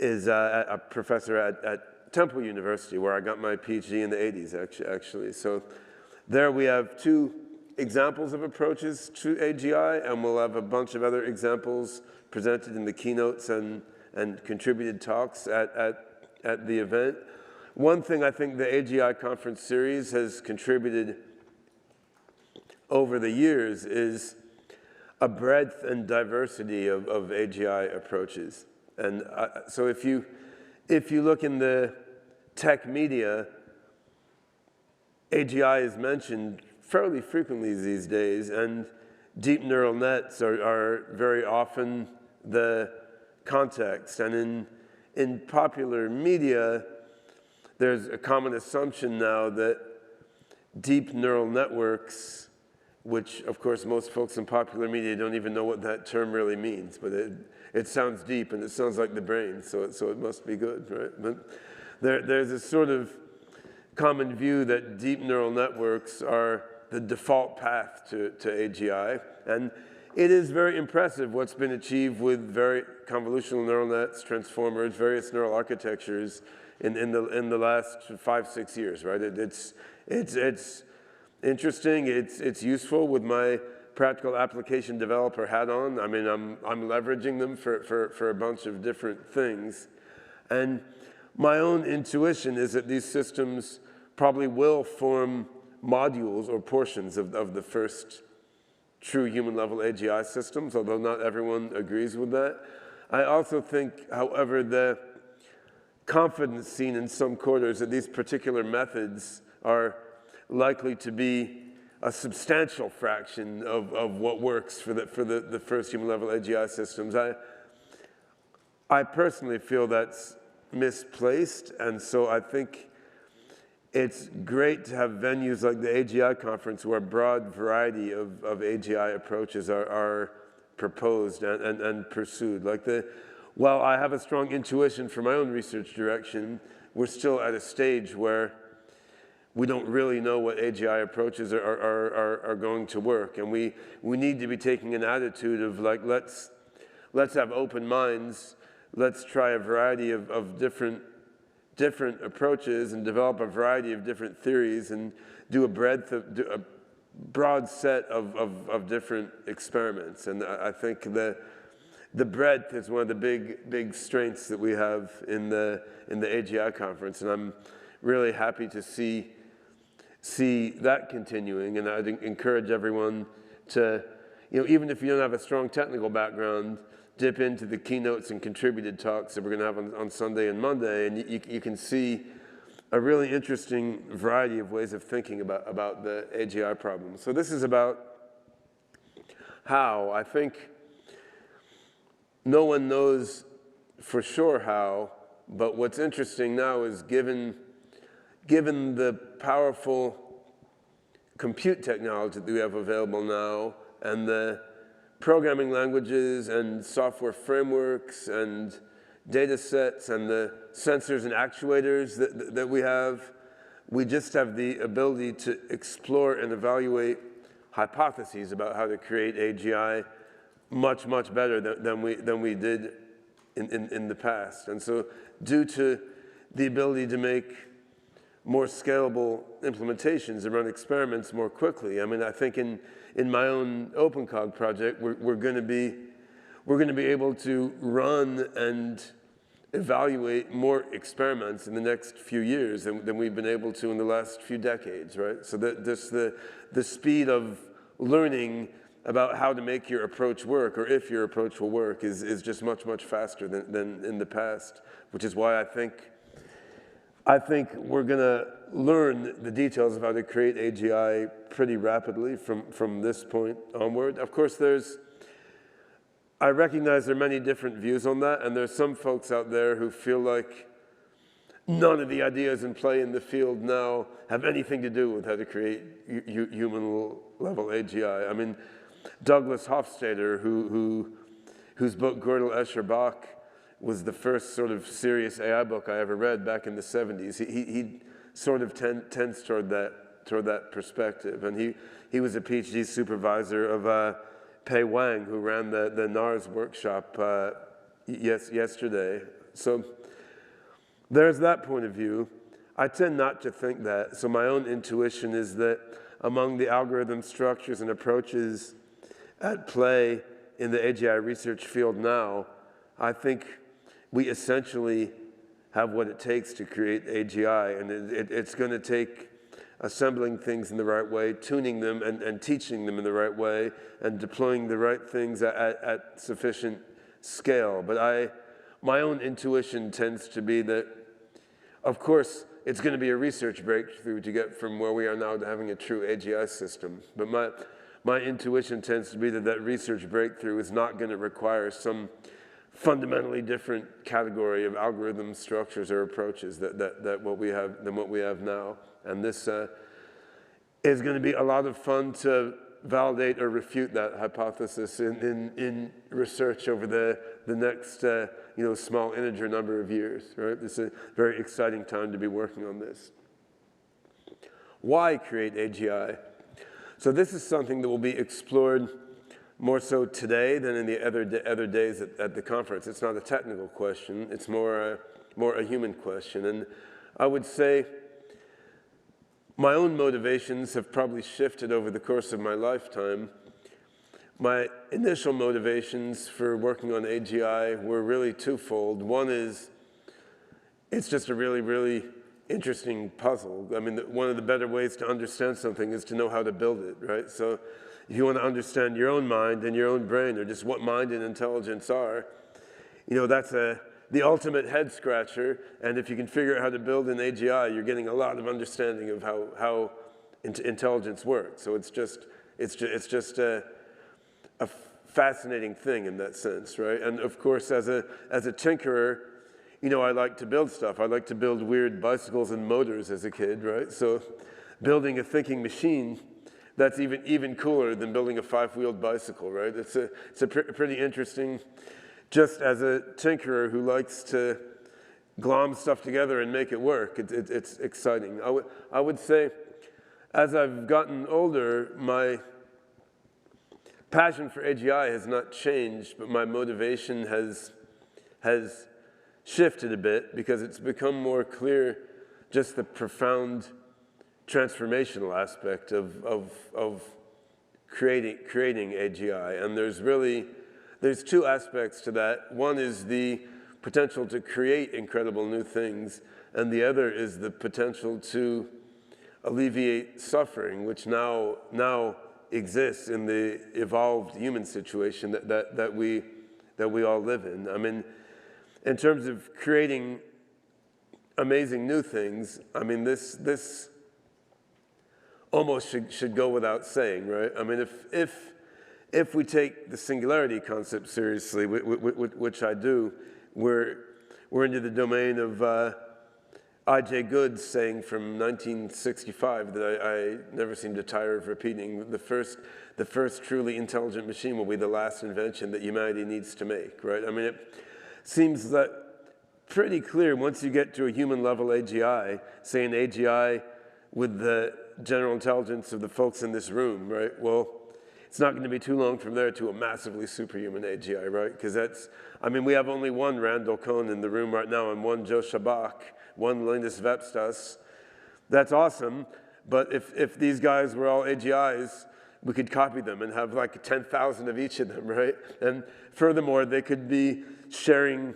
is a professor at Temple University, where I got my PhD in the 80s, actually. So there we have two examples of approaches to AGI, and we'll have a bunch of other examples presented in the keynotes and contributed talks at the event. One thing I think the AGI conference series has contributed over the years is a breadth and diversity of AGI approaches. And so if you look in the tech media, AGI is mentioned fairly frequently these days, and deep neural nets are very often the context. And in popular media, there's a common assumption now that deep neural networks, which of course most folks in popular media don't even know what that term really means, but it sounds deep and it sounds like the brain, so it must be good, right? But there's a sort of common view that deep neural networks are the default path to AGI, and it is very impressive what's been achieved with very convolutional neural nets, transformers, various neural architectures in the last 5-6 years, right? It's interesting. It's useful with my practical application developer hat on. I mean, I'm leveraging them for a bunch of different things, and my own intuition is that these systems probably will form modules or portions of the first true human-level AGI systems, although not everyone agrees with that. I also think, however, the confidence seen in some quarters that these particular methods are likely to be a substantial fraction of what works for the first human-level AGI systems. I personally feel that's misplaced, and so I think it's great to have venues like the AGI conference where a broad variety of AGI approaches are proposed and pursued. While I have a strong intuition for my own research direction, we're still at a stage where we don't really know what AGI approaches are going to work. And we need to be taking an attitude of like, let's have open minds, let's try a variety of different approaches and develop a variety of different theories and do a broad set of different experiments. And I think the breadth is one of the big strengths that we have in the AGI conference, and I'm really happy to see that continuing. And I'd encourage everyone to, even if you don't have a strong technical background, dip into the keynotes and contributed talks that we're going to have on Sunday and Monday, and you can see a really interesting variety of ways of thinking about the AGI problem. So this is about how. I think no one knows for sure how, but what's interesting now is given the powerful compute technology that we have available now, and the programming languages and software frameworks and data sets and the sensors and actuators that we have, we just have the ability to explore and evaluate hypotheses about how to create AGI much better than we did in the past. And so due to the ability to make more scalable implementations and run experiments more quickly, I mean, I think in my own OpenCog project, we're going to be able to run and evaluate more experiments in the next few years than we've been able to in the last few decades, right? So that the speed of learning about how to make your approach work, or if your approach will work, is just much faster than in the past, which is why I think we're going to learn the details of how to create AGI pretty rapidly from this point onward. Of course, I recognize there are many different views on that, and there's some folks out there who feel like none of the ideas in play in the field now have anything to do with how to create human-level AGI. I mean, Douglas Hofstadter, whose book Gödel, Escher, Bach was the first sort of serious AI book I ever read back in the 70s. He sort of tends toward that perspective. And he was a PhD supervisor of Pei Wang, who ran the NARS workshop yesterday. So there's that point of view. I tend not to think that. So my own intuition is that among the algorithm structures and approaches at play in the AGI research field now, I think we essentially have what it takes to create AGI, and it's going to take assembling things in the right way, tuning them and teaching them in the right way, and deploying the right things at sufficient scale. But my own intuition tends to be that, of course, it's going to be a research breakthrough to get from where we are now to having a true AGI system. But my intuition tends to be that that research breakthrough is not going to require some fundamentally different category of algorithm structures or approaches than what we have now. And this is going to be a lot of fun to validate or refute that hypothesis in research over the next small integer number of years. Right? It's a very exciting time to be working on this. Why create AGI? So this is something that will be explored more so today than in the other days at the conference. It's not a technical question. It's more a human question. And I would say my own motivations have probably shifted over the course of my lifetime. My initial motivations for working on AGI were really twofold. One is it's just a really, really interesting puzzle. I mean, one of the better ways to understand something is to know how to build it, right? So if you want to understand your own mind and your own brain, or just what mind and intelligence are, that's the ultimate head scratcher. And if you can figure out how to build an AGI, you're getting a lot of understanding of how intelligence works. So it's just a fascinating thing in that sense, right? And of course, as a tinkerer, I like to build stuff. I like to build weird bicycles and motors as a kid, right? So building a thinking machine, that's even cooler than building a 5-wheeled bicycle, right? It's a pretty interesting, just as a tinkerer who likes to glom stuff together and make it work, it's exciting. I would say, as I've gotten older, my passion for AGI has not changed, but my motivation has shifted a bit because it's become more clear just the profound transformational aspect of creating AGI. And there's two aspects to that. One is the potential to create incredible new things, and the other is the potential to alleviate suffering, which now exists in the evolved human situation that we all live in. I mean, in terms of creating amazing new things, I mean, this almost should go without saying, right? I mean, if we take the singularity concept seriously, which I do, we're into the domain of I.J. Good's saying from 1965 that I never seem to tire of repeating: the first truly intelligent machine will be the last invention that humanity needs to make, right? I mean, it seems that pretty clear once you get to a human level AGI, say an AGI with the general intelligence of the folks in this room, right? Well, it's not going to be too long from there to a massively superhuman AGI, right? Because we have only one Randall Cohn in the room right now and one Joe Shabak, one Linus Vepstas. That's awesome, but if these guys were all AGIs, we could copy them and have like 10,000 of each of them, right? And furthermore, they could be sharing